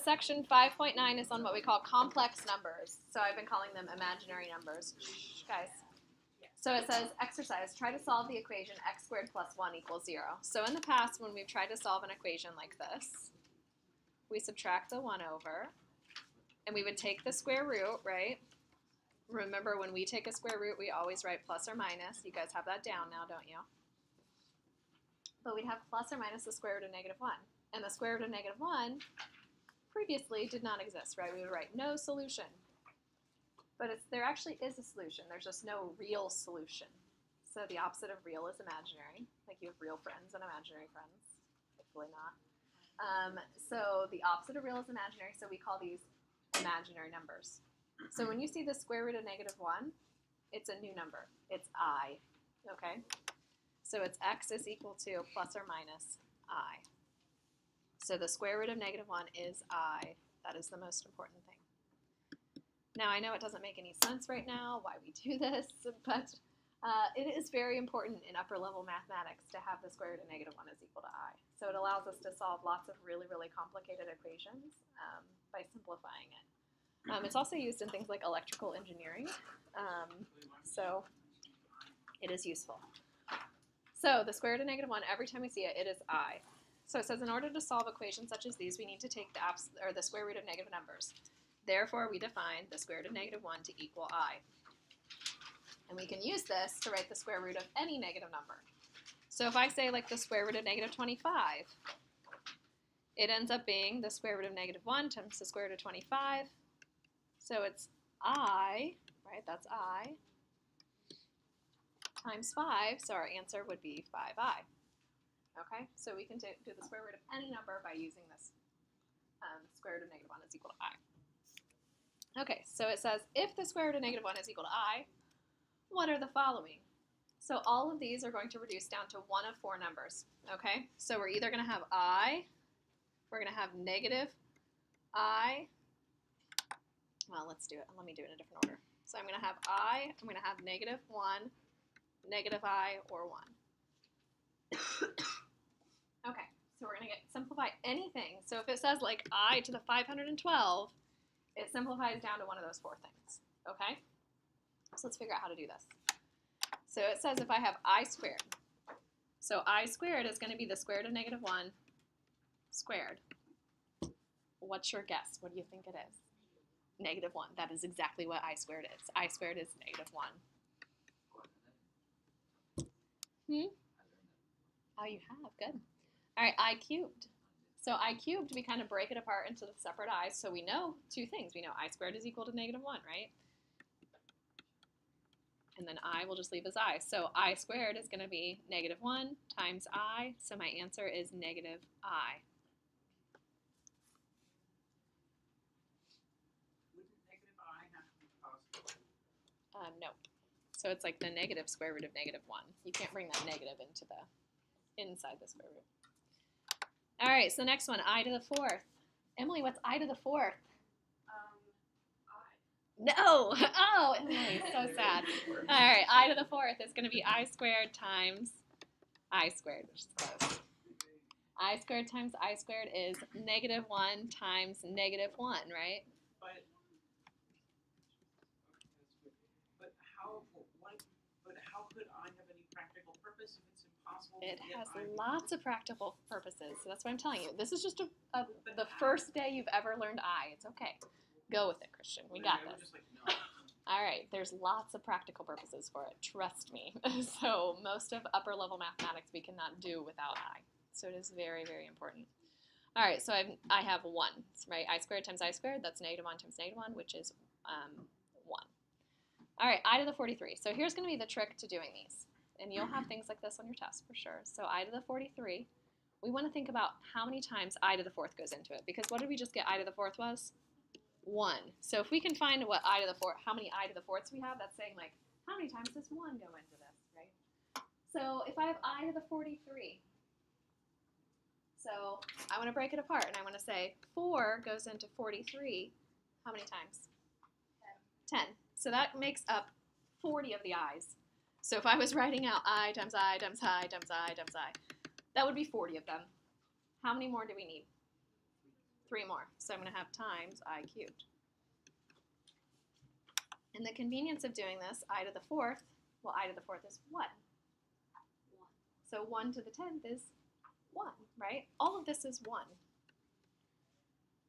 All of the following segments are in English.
section 5.9 is on what we call complex numbers. So I've been calling them imaginary numbers. Shh, guys. So it says, exercise, try to solve the equation x squared plus 1 equals 0. So in the past, when we've tried to solve an equation like this, we subtract the 1 over, and we would take the square root, right? Remember, when we take a square root, we always write plus or minus. You guys have that down now, don't you? But we'd have plus or minus the square root of negative 1. And the square root of negative 1 previously did not exist, right? We would write no solution. But there actually is a solution. There's just no real solution. So the opposite of real is imaginary. Like you have real friends and imaginary friends. Hopefully not. So the opposite of real is imaginary, so we call these imaginary numbers. So when you see the square root of negative 1, it's a new number. It's I, okay? So it's x is equal to plus or minus I. So the square root of negative 1 is I. That is the most important thing. Now, I know it doesn't make any sense right now why we do this, but it is very important in upper-level mathematics to have the square root of negative 1 is equal to I. So it allows us to solve lots of really, really complicated equations by simplifying it. It's also used in things like electrical engineering, so it is useful. So the square root of negative 1, every time we see it, it is I. So it says in order to solve equations such as these, we need to take the square root of negative numbers. Therefore, we define the square root of negative 1 to equal I. And we can use this to write the square root of any negative number. So if I say like the square root of negative 25, it ends up being the square root of negative 1 times the square root of 25. So it's I, right, that's I, times 5, so our answer would be 5I. Okay, so we can do the square root of any number by using this square root of negative 1 is equal to I. Okay, so it says, if the square root of negative 1 is equal to I, what are the following? So all of these are going to reduce down to one of four numbers, okay? So we're either going to have I, we're going to have negative I, well, let's do it. Let me do it in a different order. So I'm going to have I, I'm going to have negative 1, negative I, or 1. Okay, so we're going to simplify anything. So if it says like I to the 512, it simplifies down to one of those four things, okay? So let's figure out how to do this. So it says if I have I squared, so I squared is going to be the square root of negative 1 squared. What's your guess? What do you think it is? Negative 1. That is exactly what I squared is. I squared is negative 1. Oh, you have. Good. All right, I cubed. So I cubed, we kind of break it apart into the separate i's, so we know two things. We know I squared is equal to negative 1, right? And then I will just leave as I. So I squared is going to be negative 1 times I, so my answer is negative I. Wouldn't negative I have to be positive? No. So it's like the negative square root of negative 1. You can't bring that negative into inside the square root. All right, so the next one, I to the 4th. Emily, what's I to the 4th? I. No! Oh, Emily, so sad. All right, I to the 4th is going to be I squared times I squared, which is close. I squared times I squared is negative 1 times negative 1, right? But how could I have any practical purpose if it's impossible to It get has I? lots of practical purposes, so that's what I'm telling you. This is just the first day you've ever learned I. It's okay. Go with it, Christian. We got this. Just like, no. All right, there's lots of practical purposes for it. Trust me. So most of upper-level mathematics we cannot do without I. So it is very, very important. All right, so I have 1, right? I squared times I squared, that's negative 1 times negative 1, which is 1. All right, I to the 43. So here's going to be the trick to doing these. And you'll have things like this on your test for sure. So I to the 43, we want to think about how many times I to the 4th goes into it. Because what did we just get I to the 4th was? 1. So if we can find what I to the 4th, how many I to the 4ths we have, that's saying like, how many times does 1 go into this, right? So if I have I to the 43, so I want to break it apart and I want to say 4 goes into 43, how many times? 10. So that makes up 40 of the i's. So if I was writing out I times I times I times I times I, that would be 40 of them. How many more do we need? 3 more. So I'm going to have times I cubed. And the convenience of doing this, I to the 4th, well, I to the 4th is 1. So 1 to the 10th is 1, right? All of this is 1.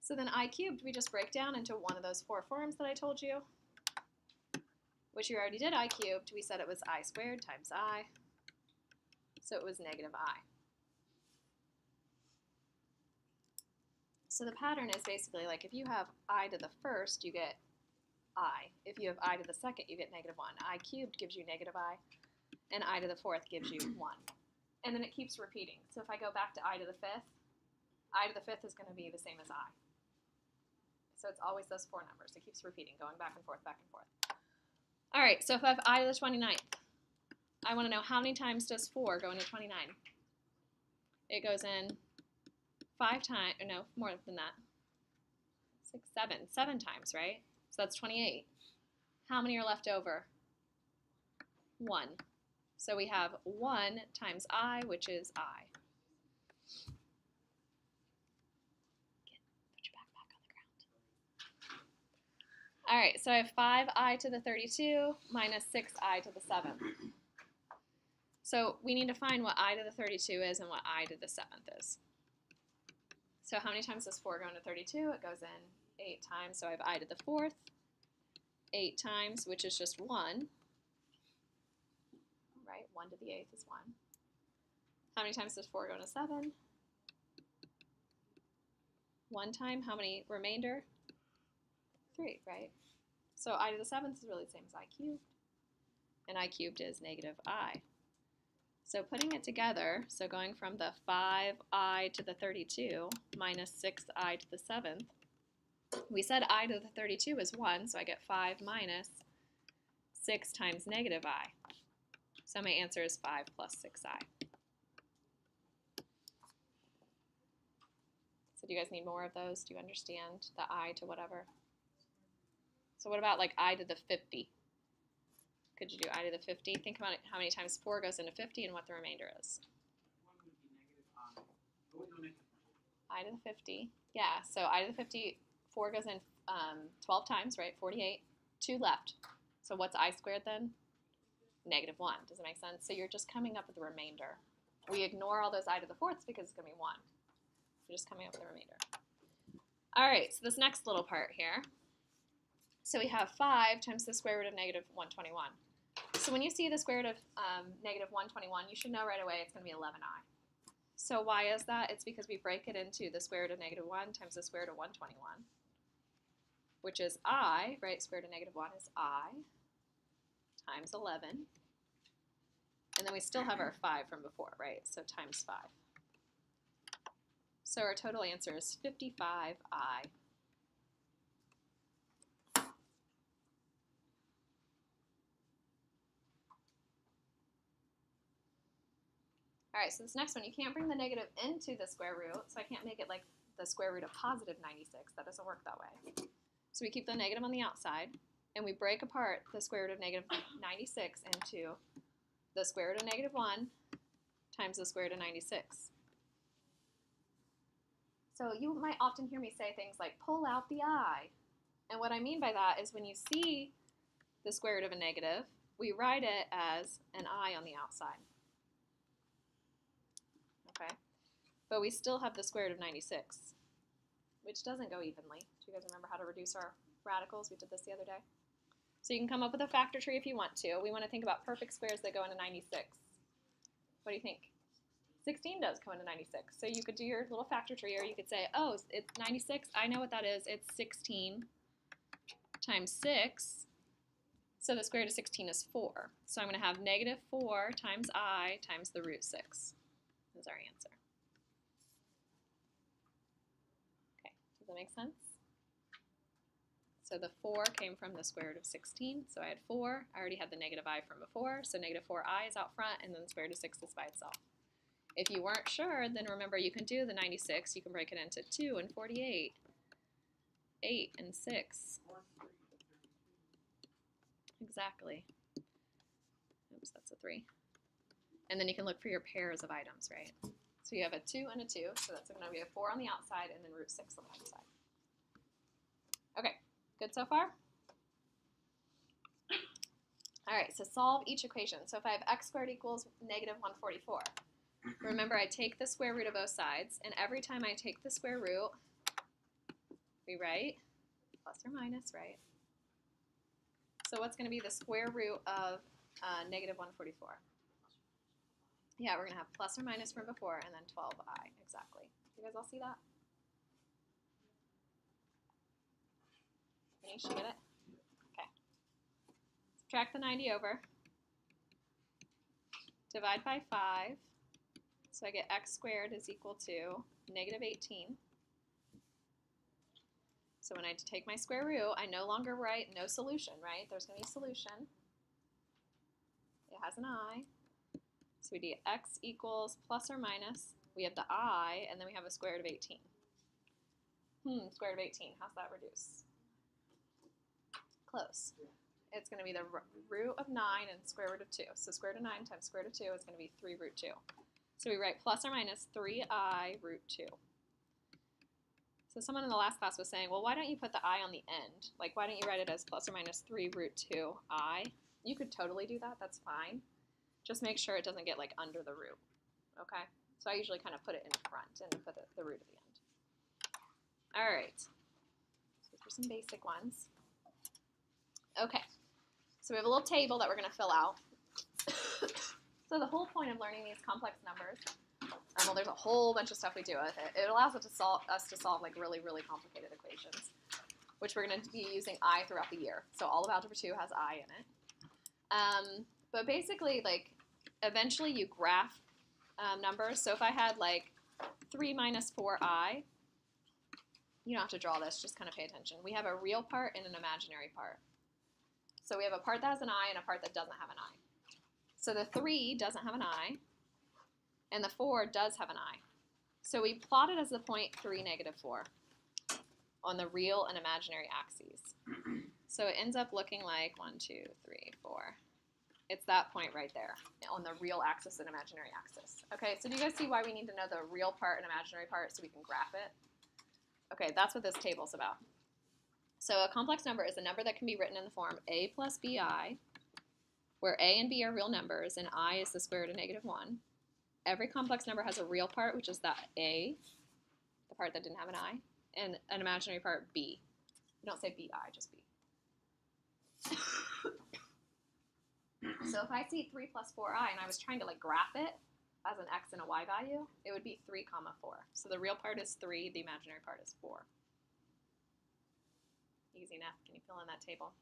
So then I cubed, we just break down into one of those 4 forms that I told you, which you already did. I cubed, we said it was I squared times I, so it was negative I. So the pattern is basically like if you have I to the 1st, you get I. If you have I to the 2nd, you get negative 1. I cubed gives you negative I, and I to the 4th gives you 1. And then it keeps repeating. So if I go back to I to the 5th, I to the 5th is going to be the same as I. So it's always those 4 numbers. It keeps repeating, going back and forth, back and forth. All right, so if I have I to the 29th, I want to know how many times does 4 go into 29? It goes in 5 times, no, more than that. 6, 7 times, right? So that's 28. How many are left over? 1. So we have 1 times I, which is I. Put your backpack on the ground. All right, so I have 5I to the 32 minus 6I to the 7th. So we need to find what I to the 32 is and what I to the 7th is. So how many times does 4 go into 32? It goes in 8 times, so I have I to the 4th, 8 times, which is just 1. Right, 1 to the 8th is 1. How many times does 4 go into 7? 1 time. How many remainder? 3, right? So I to the 7th is really the same as I cubed, and I cubed is negative I. So putting it together, so going from the 5I to the 32 minus 6I to the 7th, we said I to the 32 is 1, so I get 5 minus 6 times negative I. So my answer is 5 plus 6I. So do you guys need more of those? Do you understand the I to whatever? So what about like I to the 50? Could you do I to the 50? Think about it, how many times 4 goes into 50 and what the remainder is. 1 would be negative I. Oh, wait, no, negative I. I to the 50. Yeah, so I to the 50, 4 goes in 12 times, right? 48. 2 left. So what's I squared then? Negative 1. Does it make sense? So you're just coming up with the remainder. We ignore all those I to the 4ths because it's going to be 1. We're just coming up with the remainder. All right, so this next little part here. So we have 5 times the square root of negative 121. So when you see the square root of negative 121, you should know right away it's going to be 11i. So why is that? It's because we break it into the square root of negative 1 times the square root of 121, which is I, right? Square root of negative 1 is I times 11. And then we still have our 5 from before, right? So times 5. So our total answer is 55i. All right, so this next one, you can't bring the negative into the square root, so I can't make it like the square root of positive 96. That doesn't work that way. So we keep the negative on the outside, and we break apart the square root of negative 96 into the square root of negative 1 times the square root of 96. So you might often hear me say things like, pull out the I. And what I mean by that is when you see the square root of a negative, we write it as an I on the outside. Okay, but we still have the square root of 96, which doesn't go evenly. Do you guys remember how to reduce our radicals? We did this the other day. So you can come up with a factor tree if you want to. We want to think about perfect squares that go into 96. What do you think? 16 does go into 96. So you could do your little factor tree, or you could say, oh, it's 96. I know what that is. It's 16 times 6. So the square root of 16 is 4. So I'm going to have negative 4 times I times the root 6. Is our answer. Okay, does that make sense? So the 4 came from the square root of 16, so I had 4. I already had the negative I from before, so negative 4i is out front, and then the square root of 6 is by itself. If you weren't sure, then remember you can do the 96. You can break it into 2 and 48, 8 and 6. Exactly. Oops, that's a 3. And then you can look for your pairs of items, right? So you have a 2 and a 2, so that's going to be a 4 on the outside and then root 6 on the inside. Okay, good so far? All right, so solve each equation. So if I have x squared equals negative 144, remember I take the square root of both sides, and every time I take the square root, we write plus or minus, right? So what's going to be the square root of negative 144? Yeah, we're going to have plus or minus from before, and then 12i, exactly. You guys all see that? Finish, you get it? Okay. Subtract the 90 over. Divide by 5. So I get x squared is equal to negative 18. So when I take my square root, I no longer write no solution, right? There's going to be a solution. It has an I. So we do x equals plus or minus. We have the I, and then we have a square root of 18. Square root of 18. How's that reduce? Close. It's going to be the root of 9 and square root of 2. So square root of 9 times square root of 2 is going to be 3 root 2. So we write plus or minus 3i root 2. So someone in the last class was saying, well, why don't you put the I on the end? Like, why don't you write it as plus or minus 3 root 2i? You could totally do that. That's fine. Just make sure it doesn't get, like, under the root. Okay? So I usually kind of put it in front and put the root at the end. All right. So for some basic ones. Okay. So we have a little table that we're going to fill out. So the whole point of learning these complex numbers, well, there's a whole bunch of stuff we do with it. It allows us to solve like really, really complicated equations, which we're going to be using I throughout the year. So all of Algebra 2 has I in it. But basically, like, eventually you graph numbers. So if I had, like, 3 minus 4i, you don't have to draw this, just kind of pay attention. We have a real part and an imaginary part. So we have a part that has an I and a part that doesn't have an I. So the 3 doesn't have an I, and the 4 does have an I. So we plot it as the point 3, negative 4 on the real and imaginary axes. So it ends up looking like 1, 2, 3, 4. It's that point right there on the real axis and imaginary axis. Okay, so do you guys see why we need to know the real part and imaginary part so we can graph it? Okay, that's what this table's about. So a complex number is a number that can be written in the form a plus bi, where a and b are real numbers and I is the square root of negative 1. Every complex number has a real part, which is that a, the part that didn't have an I, and an imaginary part, b. You don't say bi, just b. So if I see 3 plus 4i and I was trying to like graph it as an x and a y value, it would be 3, 4. So the real part is 3, the imaginary part is 4. Easy enough. Can you fill in that table?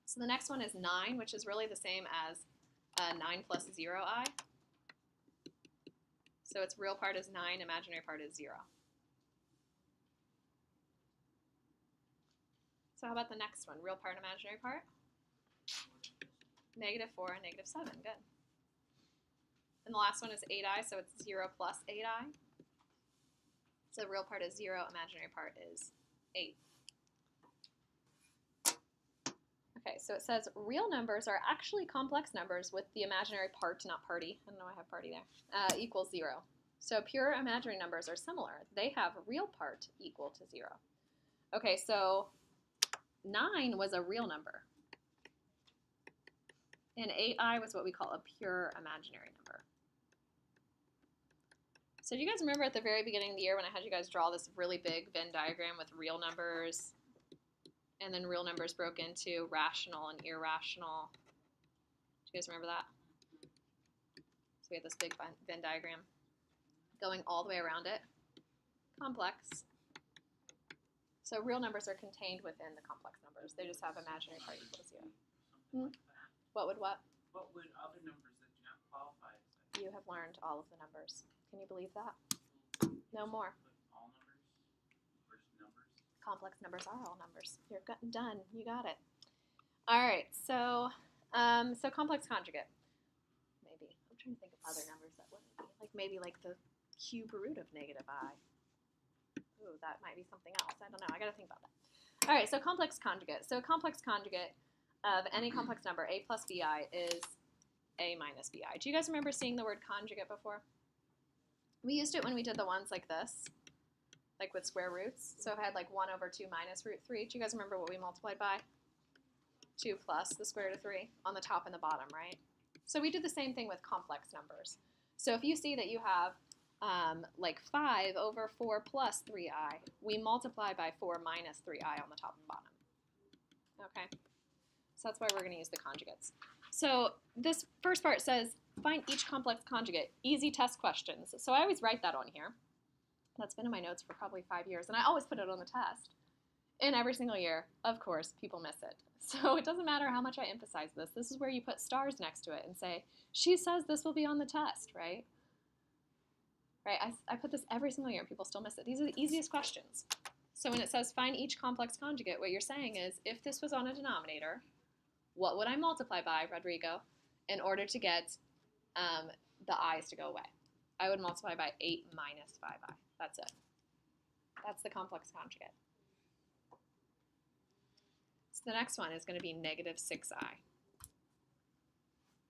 So the next one is 9, which is really the same as 9 plus 0i. So its real part is 9, imaginary part is 0. So how about the next one? Real part, imaginary part? Negative 4 and negative 7. Good. And the last one is 8i, so it's 0 plus 8i. So the real part is 0, imaginary part is 8. Okay, so it says real numbers are actually complex numbers with the imaginary part, not party, I don't know why I have party there, equals 0. So pure imaginary numbers are similar. They have real part equal to 0. Okay, so 9 was a real number. And 8i was what we call a pure imaginary number. So do you guys remember at the very beginning of the year when I had you guys draw this really big Venn diagram with real numbers, and then real numbers broke into rational and irrational? Do you guys remember that? So we had this big Venn diagram going all the way around it. Complex. So real numbers are contained within the complex numbers. They just have imaginary part equal to 0. What would what? What would other numbers that do not qualify as that? You have learned all of the numbers. Can you believe that? No more. All numbers versus numbers? Complex numbers are all numbers. You're done. You got it. All right. So, so complex conjugate. Maybe. I'm trying to think of other numbers that wouldn't be. Like maybe like the cube root of negative I. Ooh, that might be something else. I don't know. I got to think about that. All right. So complex conjugate. So a complex conjugate of any complex number, a plus bi, is a minus bi. Do you guys remember seeing the word conjugate before? We used it when we did the ones like this, like with square roots. So if I had like 1 over 2 minus root 3, do you guys remember what we multiplied by? 2 plus the square root of 3 on the top and the bottom, right? So we do the same thing with complex numbers. So if you see that you have like 5 over 4 plus 3i, we multiply by 4 minus 3i on the top and bottom. Okay? So that's why we're going to use the conjugates. So this first part says, find each complex conjugate. Easy test questions. So I always write that on here. That's been in my notes for probably 5 years, and I always put it on the test. And every single year, of course, people miss it. So it doesn't matter how much I emphasize this. This is where you put stars next to it and say, she says this will be on the test, right? Right? I put this every single year, and people still miss it. These are the easiest questions. So when it says find each complex conjugate, what you're saying is, if this was on a denominator, what would I multiply by, Rodrigo, in order to get the i's to go away? I would multiply by 8 minus 5i. That's it. That's the complex conjugate. So the next one is going to be negative 6i.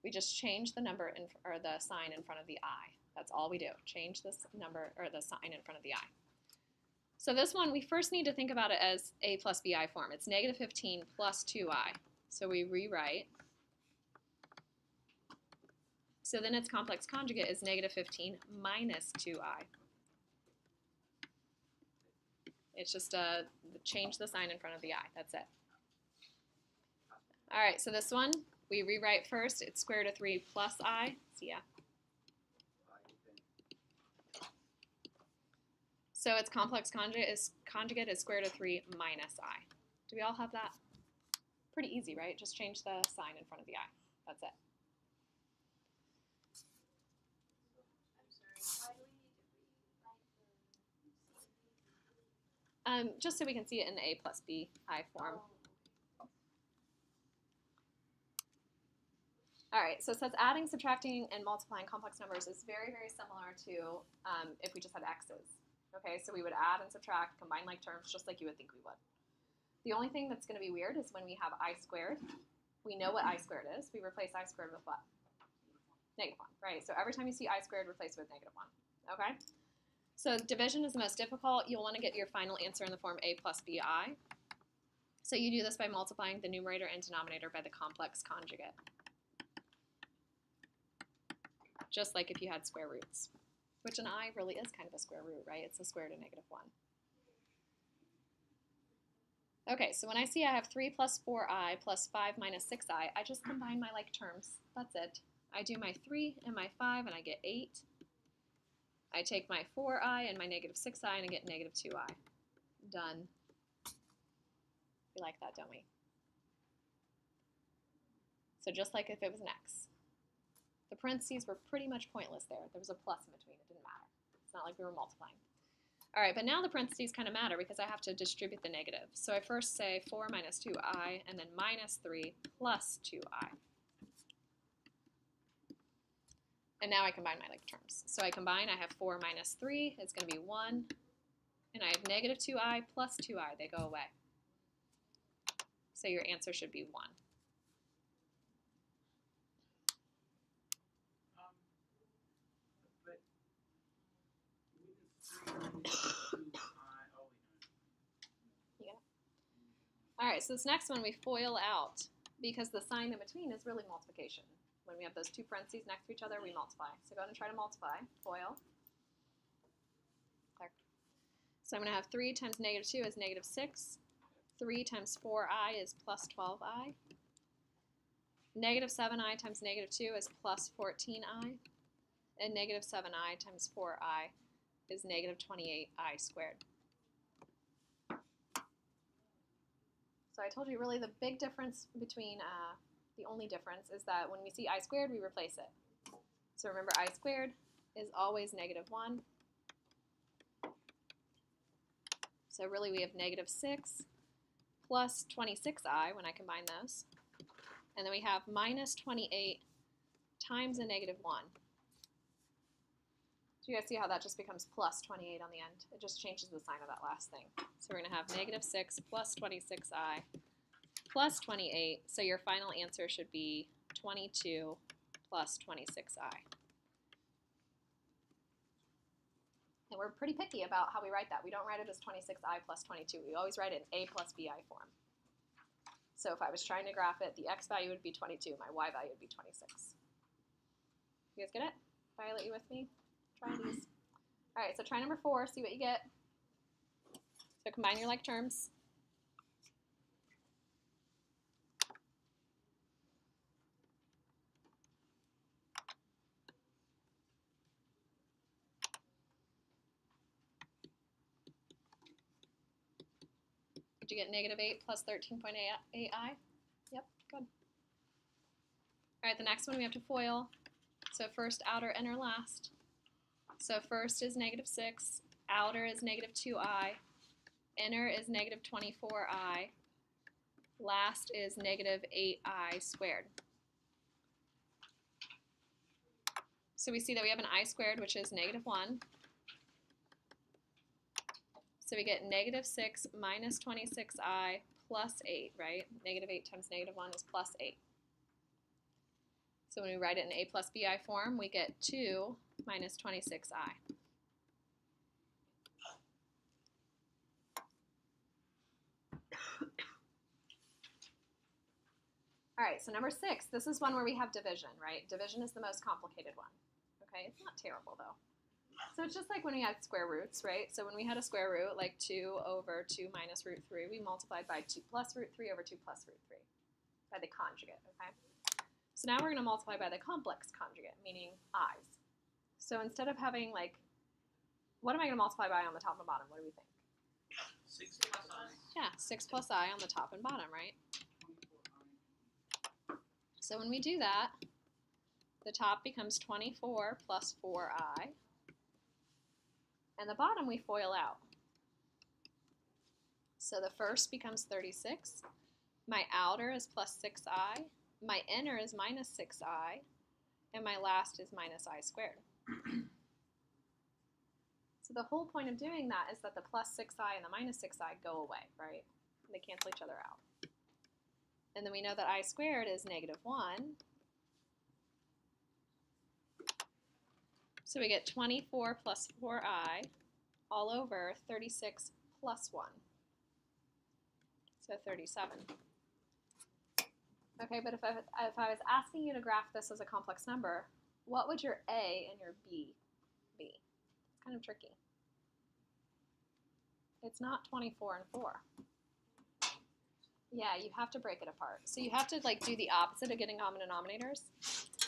We just change the number or the sign in front of the I. That's all we do. Change this number or the sign in front of the I. So this one, we first need to think about it as a plus bi form. It's negative 15 plus 2i. So we rewrite. So then its complex conjugate is negative 15 minus 2i. It's just change the sign in front of the I. That's it. All right, so this one, we rewrite first. It's square root of 3 plus I. See ya. So its complex conjugate is square root of 3 minus I. Do we all have that? Pretty easy, right? Just change the sign in front of the I. That's it. Just so we can see it in the a plus b I form. All right, so it says adding, subtracting, and multiplying complex numbers is very, very similar to if we just had x's. Okay, so we would add and subtract, combine like terms, just like you would think we would. The only thing that's going to be weird is when we have I squared. We know what I squared is. We replace I squared with what? Negative 1, right? So every time you see I squared, replace it with negative 1, okay? So division is the most difficult. You'll want to get your final answer in the form a plus bi. So you do this by multiplying the numerator and denominator by the complex conjugate. Just like if you had square roots, which an I really is kind of a square root, right? It's the square root of negative 1. Okay, so when I see I have 3 plus 4i plus 5 minus 6i, I just combine my like terms. That's it. I do my 3 and my 5 and I get 8. I take my 4i and my negative 6i and I get negative 2i. Done. We like that, don't we? So just like if it was an x. The parentheses were pretty much pointless there. There was a plus in between. It didn't matter. It's not like we were multiplying. All right, but now the parentheses kind of matter because I have to distribute the negative. So I first say 4 minus 2i and then minus 3 plus 2i. And now I combine my like terms. So I combine, I have 4 minus 3, it's going to be 1. And I have negative 2i plus 2i, they go away. So your answer should be 1. All right, so this next one we FOIL out because the sign in between is really multiplication. When we have those two parentheses next to each other, we multiply. So go ahead and try to multiply. FOIL. There. So I'm going to have 3 times negative 2 is negative 6. 3 times 4i is plus 12i. Negative 7i times negative 2 is plus 14i. And negative 7i times 4i is negative 28i squared. So I told you really the big difference between, the only difference is that when we see I squared, we replace it. So remember I squared is always negative 1. So really we have negative 6 plus 26i when I combine those. And then we have minus 28 times a negative 1. Do you guys see how that just becomes plus 28 on the end? It just changes the sign of that last thing. So we're going to have negative 6 plus 26i plus 28. So your final answer should be 22 plus 26i. And we're pretty picky about how we write that. We don't write it as 26i plus 22. We always write it in a plus bi form. So if I was trying to graph it, the x value would be 22, my y value would be 26. You guys get it? Violet, you with me? Try these. All right, so try number 4, see what you get. So combine your like terms. Did you get negative 8 plus 13.8i? Yep, good. All right, the next one we have to FOIL. So first, outer, inner, last. So first is negative 6, outer is negative 2i, inner is negative 24i, last is negative 8i squared. So we see that we have an I squared, which is negative 1. So we get negative 6 minus 26i plus 8, right? Negative 8 times negative 1 is plus 8. So when we write it in a plus bi form, we get 2 minus 26i. All right, so number 6, this is one where we have division, right? Division is the most complicated one. Okay, it's not terrible though. So it's just like when we had square roots, right? So when we had a square root, like 2 over 2 minus root 3, we multiplied by 2 plus root 3 over 2 plus root 3, by the conjugate, okay? So now we're going to multiply by the complex conjugate, meaning i's. So instead of having like, what am I going to multiply by on the top and bottom? What do we think? 6 plus I. Yeah, 6 plus I on the top and bottom, right? So when we do that, the top becomes 24 plus 4i. And the bottom we FOIL out. So the first becomes 36. My outer is plus 6i. My inner is minus 6i. And my last is minus I squared. So the whole point of doing that is that the plus 6i and the minus 6i go away, right? They cancel each other out. And then we know that I squared is negative 1. So we get 24 plus 4i all over 36 plus 1. So 37. Okay, but if I was asking you to graph this as a complex number, what would your A and your B be? It's kind of tricky. It's not 24 and 4. Yeah, you have to break it apart. So you have to like do the opposite of getting common denominators.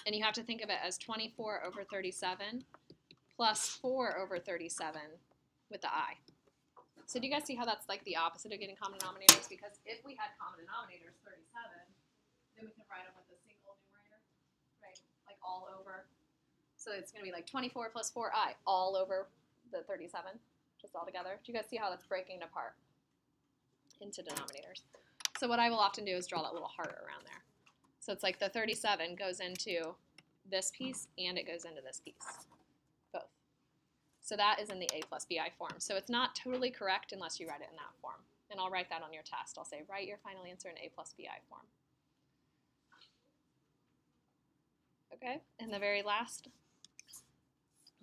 And you have to think of it as 24 over 37 plus 4 over 37 with the I. So do you guys see how that's like the opposite of getting common denominators? Because if we had common denominators, 37, then we can write them with a single numerator, right? Like all over. So it's going to be like 24 plus 4i all over the 37, just all together. Do you guys see how that's breaking it apart into denominators? So what I will often do is draw that little heart around there. So it's like the 37 goes into this piece and it goes into this piece, both. So that is in the a plus bi form. So it's not totally correct unless you write it in that form. And I'll write that on your test. I'll say, write your final answer in a plus bi form. Okay, and the very last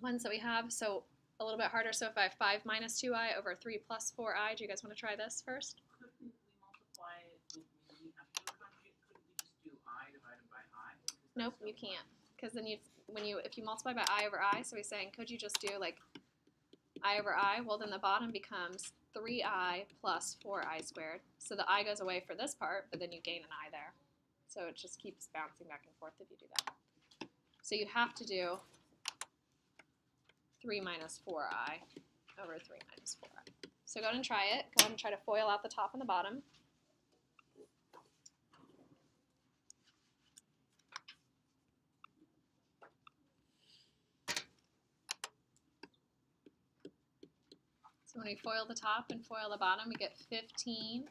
ones that we have, so a little bit harder. So if I have 5 minus 2i over 3 plus 4i, do you guys want to try this first? Couldn't we multiply it with, we have to do a conjugate? Couldn't we just do I divided by I? Nope, you can't. Because then if you multiply by I over I, so he's saying, could you just do like I over I? Well, then the bottom becomes 3i plus 4i squared. So the I goes away for this part, but then you gain an I there. So it just keeps bouncing back and forth if you do that. So you have to do 3 minus 4i over 3 minus 4i. So go ahead and try it. Go ahead and try to FOIL out the top and the bottom. So when we FOIL the top and FOIL the bottom, we get 15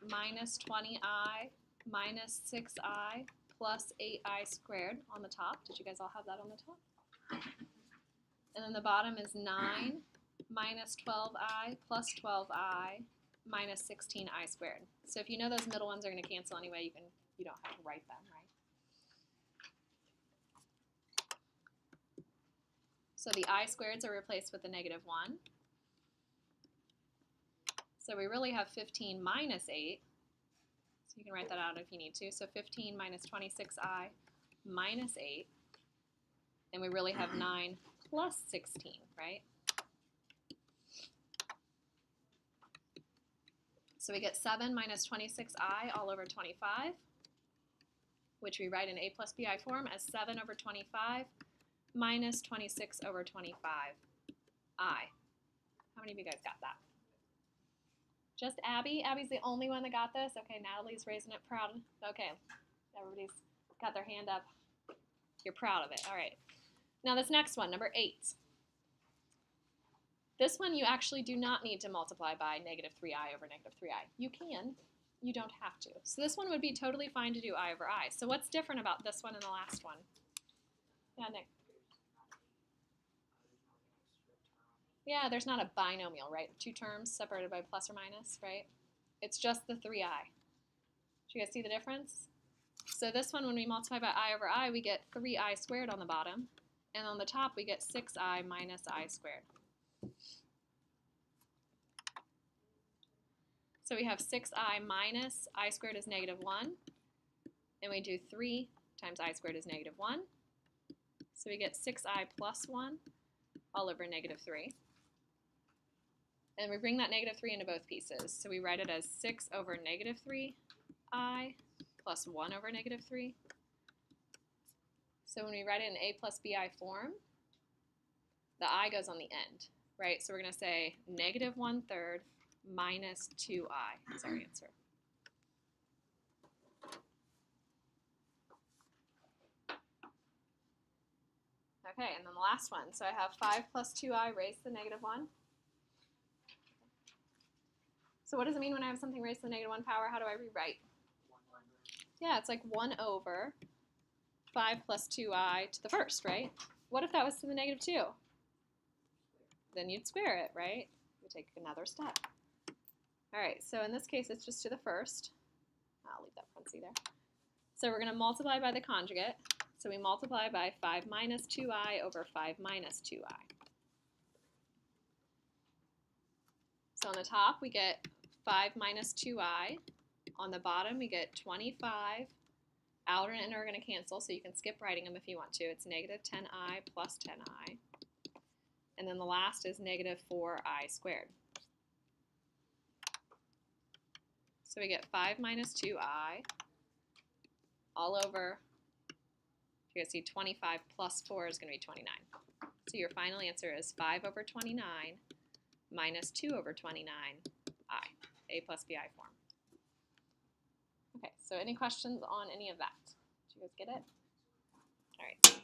minus 20i minus 6i plus 8i squared on the top. Did you guys all have that on the top? And then the bottom is 9 minus 12i plus 12i minus 16i squared. So if you know those middle ones are going to cancel anyway, you don't have to write them, right? So the I squareds are replaced with the negative 1. So we really have 15 minus 8. So you can write that out if you need to. So 15 minus 26I minus 8. And we really have 9 plus 16, right? So we get 7 minus 26I all over 25, which we write in A plus BI form as 7 over 25 minus 26 over 25I. How many of you guys got that? Just Abby? Abby's the only one that got this? Okay, Natalie's raising it proud. Okay, everybody's got their hand up. You're proud of it. All right. Now this next one, number 8. This one you actually do not need to multiply by negative 3I over negative 3I. You can. You don't have to. So this one would be totally fine to do I over I. So what's different about this one and the last one? Yeah, Nick. Yeah, there's not a binomial, right? 2 terms separated by plus or minus, right? It's just the 3I. Do you guys see the difference? So this one, when we multiply by I over I, we get 3I squared on the bottom. And on the top, we get 6I minus I squared. So we have 6I minus I squared is negative 1. And we do 3 times I squared is negative 1. So we get 6I plus 1 all over negative 3. And we bring that negative 3 into both pieces. So we write it as 6 over negative 3I plus 1 over negative 3. So when we write it in A plus BI form, the I goes on the end, right? So we're going to say negative 1/3 minus 2I is our answer. Okay, and then the last one. So I have 5 plus 2I raised to the negative 1. So what does it mean when I have something raised to the negative 1 power? How do I rewrite? Yeah, it's like 1 over 5 plus 2I to the first, right? What if that was to the negative 2? Then you'd square it, right? We take another step. All right, so in this case, it's just to the first. I'll leave that parenthesis there. So we're going to multiply by the conjugate. So we multiply by 5 minus 2I over 5 minus 2I. So on the top, we get 5 minus 2I. On the bottom, we get 25. Outer and inner are going to cancel, so you can skip writing them if you want to. It's negative 10I plus 10I. And then the last is negative 4I squared. So we get 5 minus 2I all over, you guys see 25 plus 4 is going to be 29. So your final answer is 5 over 29 minus 2 over 29I, A plus BI form. Okay, so any questions on any of that? Did you guys get it? All right.